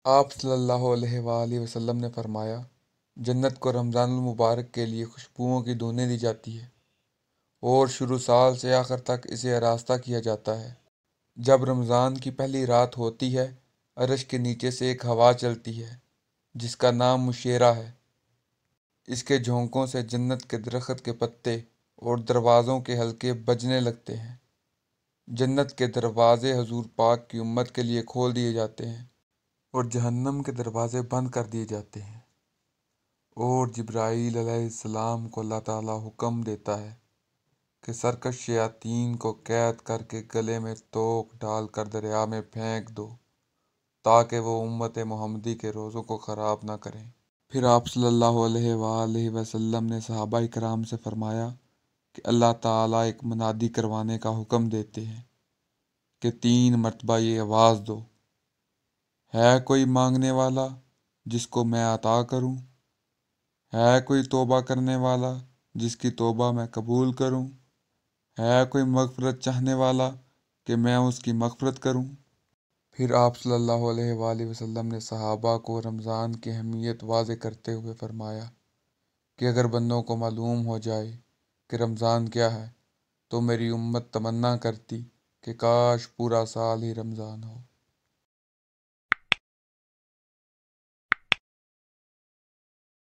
آپ صلی اللہ علیہ وآلہ وسلم نے فرمایا، جنت کو رمضان المبارک کے لیے خوشبوؤں کی دھونیں دی جاتی ہے اور شروع سال سے آخر تک اسے آراستہ کیا جاتا ہے۔ جب رمضان کی پہلی رات ہوتی ہے، عرش کے نیچے سے ایک ہوا چلتی ہے جس کا نام مشیرہ ہے۔ اس کے جھونکوں سے جنت کے درخت کے پتے اور دروازوں کے حلقے بجنے لگتے ہیں۔ جنت کے دروازے حضور پاک کی امت کے لیے کھول دیے جاتے ہیں اور جہنم کے دروازے بند کر دیے جاتے ہیں، اور جبرائیل علیہ السلام کو اللہ تعالیٰ حکم دیتا ہے کہ سرکش شیاطین کو قید کر کے گلے میں توق ڈال کر دریا میں پھینک دو تاکہ وہ امت محمدی کے روزوں کو خراب نہ کریں۔ پھر آپ صلی اللہ علیہ وآلہ وسلم نے صحابہ کرام سے فرمایا کہ اللہ تعالیٰ ایک منادی کروانے کا حکم دیتے ہیں کہ 3 مرتبہ یہ آواز دو، ہے کوئی مانگنے والا جس کو میں عطا کروں؟ ہے کوئی توبہ کرنے والا جس کی توبہ میں قبول کروں؟ ہے کوئی مغفرت چاہنے والا کہ میں اس کی مغفرت کروں؟ پھر آپ صلی اللہ علیہ وآلہ وسلم نے صحابہ کو رمضان کی اہمیت واضح کرتے ہوئے فرمایا کہ اگر بندوں کو معلوم ہو جائے کہ رمضان کیا ہے تو میری امت تمنا کرتی کہ کاش پورا سال ہی رمضان ہو۔